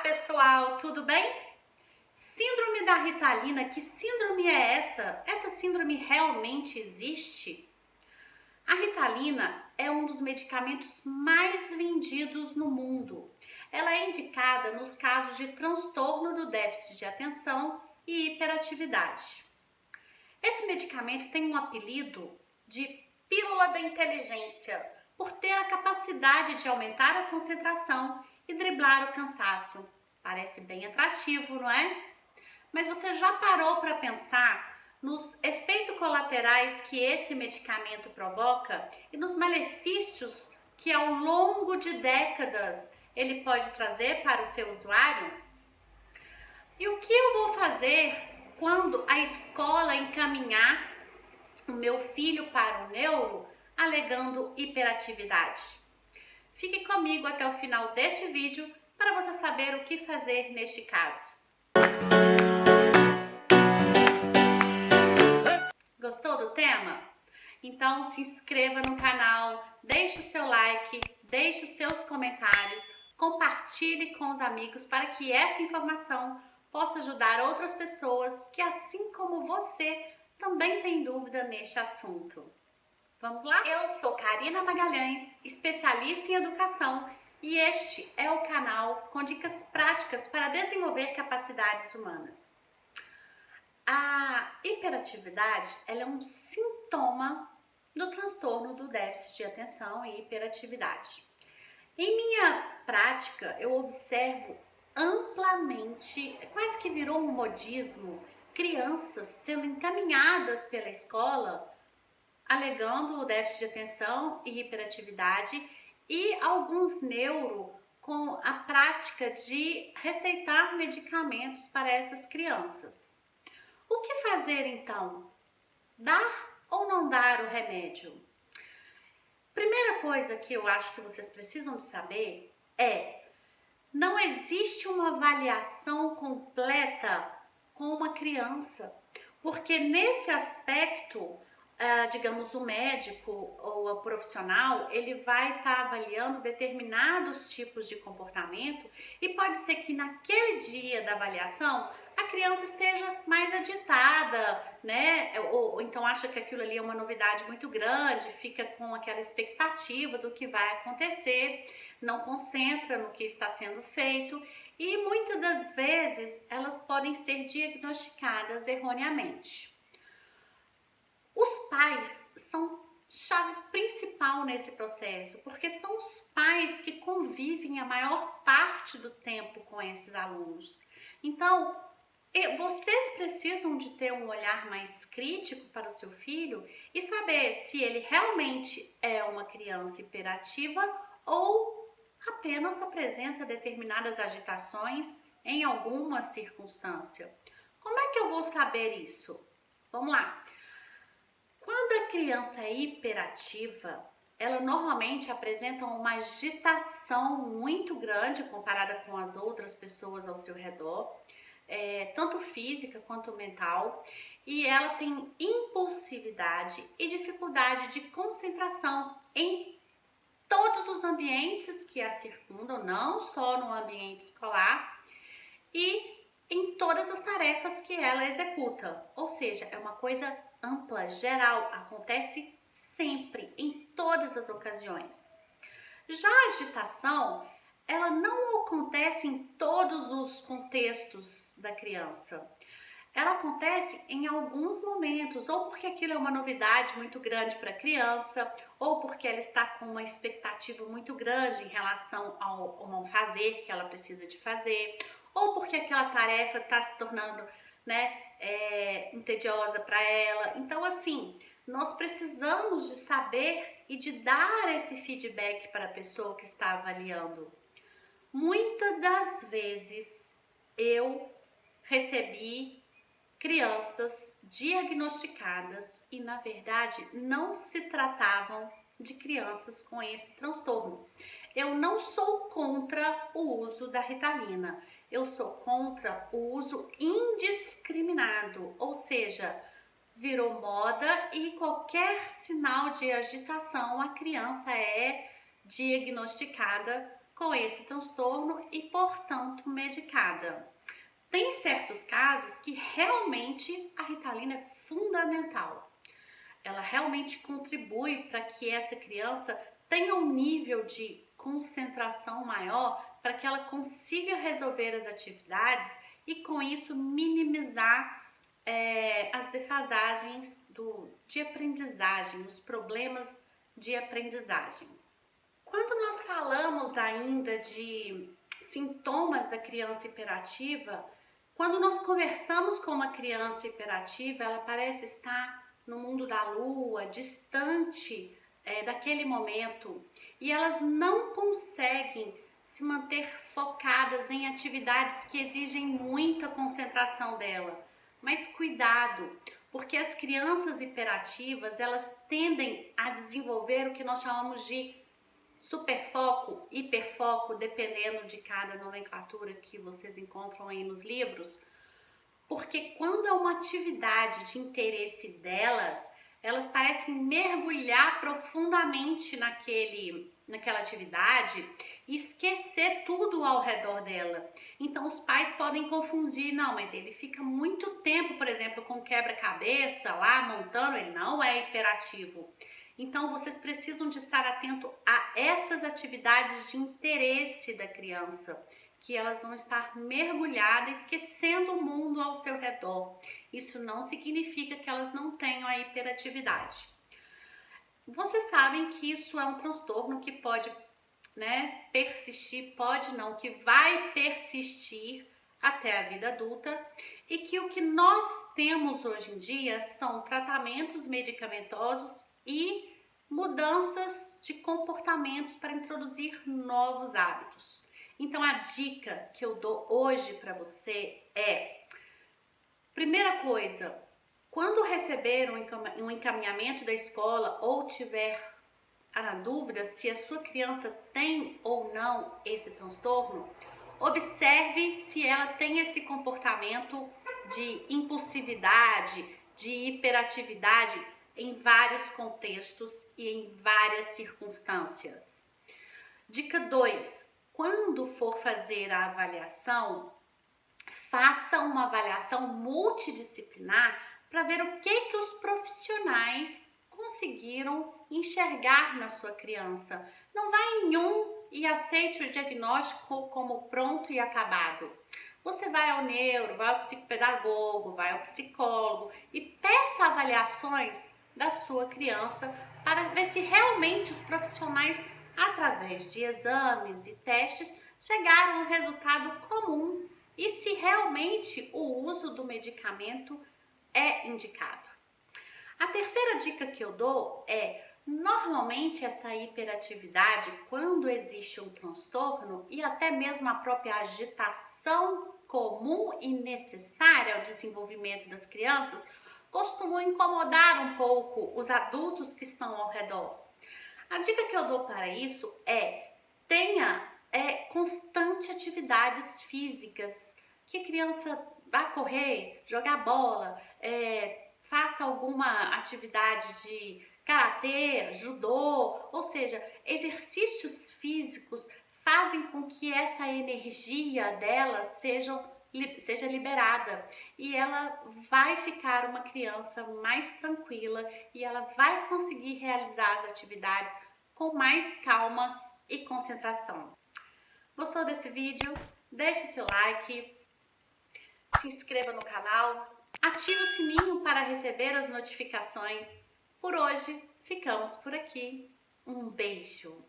pessoal, tudo bem? Síndrome da Ritalina, que síndrome é essa? Essa síndrome realmente existe? A Ritalina é um dos medicamentos mais vendidos no mundo. Ela é indicada nos casos de transtorno do déficit de atenção e hiperatividade. Esse medicamento tem um apelido de pílula da inteligência, por ter a capacidade de aumentar a concentração e driblar o cansaço. Parece bem atrativo, não é? Mas você já parou para pensar nos efeitos colaterais que esse medicamento provoca e nos malefícios que ao longo de décadas ele pode trazer para o seu usuário? E o que eu vou fazer quando a escola encaminhar o meu filho para o neuro alegando hiperatividade? Fique comigo até o final deste vídeo para você saber o que fazer neste caso. Gostou do tema? Então se inscreva no canal, deixe o seu like, deixe os seus comentários, compartilhe com os amigos para que essa informação possa ajudar outras pessoas que, assim como você, também tem dúvida neste assunto. Vamos lá? Eu sou Karina Magalhães, especialista em educação, e este é o canal com dicas práticas para desenvolver capacidades humanas. A hiperatividade, ela é um sintoma do transtorno do déficit de atenção e hiperatividade. Em minha prática, eu observo amplamente, quase que virou um modismo, crianças sendo encaminhadas pela escola alegando o déficit de atenção e hiperatividade, e alguns neuro com a prática de receitar medicamentos para essas crianças. O que fazer então? Dar ou não dar o remédio? Primeira coisa que eu acho que vocês precisam de saber é: não existe uma avaliação completa com uma criança, porque nesse aspecto, digamos, o médico ou o profissional, ele vai estar avaliando determinados tipos de comportamento e pode ser que naquele dia da avaliação a criança esteja mais agitada, né? Ou então acha que aquilo ali é uma novidade muito grande, fica com aquela expectativa do que vai acontecer, não concentra no que está sendo feito e muitas das vezes elas podem ser diagnosticadas erroneamente. Os pais são chave principal nesse processo, porque são os pais que convivem a maior parte do tempo com esses alunos. Então, vocês precisam de ter um olhar mais crítico para o seu filho e saber se ele realmente é uma criança hiperativa ou apenas apresenta determinadas agitações em alguma circunstância. Como é que eu vou saber isso? Vamos lá. Quando a criança é hiperativa, ela normalmente apresenta uma agitação muito grande comparada com as outras pessoas ao seu redor, tanto física quanto mental, e ela tem impulsividade e dificuldade de concentração em todos os ambientes que a circundam, não só no ambiente escolar, e em todas as tarefas que ela executa. Ou seja, é uma coisa ampla, geral, acontece sempre, em todas as ocasiões. Já a agitação, ela não acontece em todos os contextos da criança. Ela acontece em alguns momentos, ou porque aquilo é uma novidade muito grande para a criança, ou porque ela está com uma expectativa muito grande em relação ao fazer que ela precisa de fazer, ou porque aquela tarefa está se tornando, entediosa para ela. Então, assim, nós precisamos de saber e de dar esse feedback para a pessoa que está avaliando. Muitas das vezes eu recebi crianças diagnosticadas e, na verdade, não se tratavam de crianças com esse transtorno. Eu não sou contra o uso da Ritalina, eu sou contra o uso indiscriminado, ou seja, virou moda e qualquer sinal de agitação a criança é diagnosticada com esse transtorno e, portanto, medicada. Tem certos casos que realmente a Ritalina é fundamental. Ela realmente contribui para que essa criança tenha um nível de concentração maior para que ela consiga resolver as atividades e com isso minimizar as defasagens de aprendizagem, os problemas de aprendizagem. Quando nós falamos ainda de sintomas da criança hiperativa, quando nós conversamos com uma criança hiperativa, ela parece estar no mundo da lua, distante daquele momento, e elas não conseguem se manter focadas em atividades que exigem muita concentração dela. Mas cuidado, porque as crianças hiperativas, elas tendem a desenvolver o que nós chamamos de superfoco, hiperfoco, dependendo de cada nomenclatura que vocês encontram aí nos livros, porque quando é uma atividade de interesse delas, elas parecem mergulhar profundamente naquela atividade e esquecer tudo ao redor dela. Então os pais podem confundir, não, mas ele fica muito tempo, por exemplo, com quebra-cabeça lá montando, ele não é hiperativo. Então vocês precisam de estar atento a essas atividades de interesse da criança, que elas vão estar mergulhadas, esquecendo o mundo ao seu redor. Isso não significa que elas não tenham a hiperatividade. Vocês sabem que isso é um transtorno que pode, persistir, pode não, que vai persistir até a vida adulta e que o que nós temos hoje em dia são tratamentos medicamentosos e mudanças de comportamentos para introduzir novos hábitos. Então a dica que eu dou hoje para você é: primeira coisa, quando receber um encaminhamento da escola ou tiver na dúvida se a sua criança tem ou não esse transtorno, observe se ela tem esse comportamento de impulsividade, de hiperatividade em vários contextos e em várias circunstâncias. Dica 2. Quando for fazer a avaliação, faça uma avaliação multidisciplinar para ver o que os profissionais conseguiram enxergar na sua criança. Não vá em um e aceite o diagnóstico como pronto e acabado. Você vai ao neuro, vai ao psicopedagogo, vai ao psicólogo e peça avaliações da sua criança para ver se realmente os profissionais, através de exames e testes, chegaram a um resultado comum e se realmente o uso do medicamento é indicado. A terceira dica que eu dou é: normalmente essa hiperatividade, quando existe um transtorno e até mesmo a própria agitação comum e necessária ao desenvolvimento das crianças, costumam incomodar um pouco os adultos que estão ao redor. A dica que eu dou para isso é: tenha constante atividades físicas, que a criança vá correr, jogar bola, faça alguma atividade de karatê, judô, ou seja, exercícios físicos fazem com que essa energia dela seja liberada e ela vai ficar uma criança mais tranquila e ela vai conseguir realizar as atividades com mais calma e concentração. Gostou desse vídeo? Deixe seu like, se inscreva no canal, ative o sininho para receber as notificações. Por hoje, ficamos por aqui. Um beijo!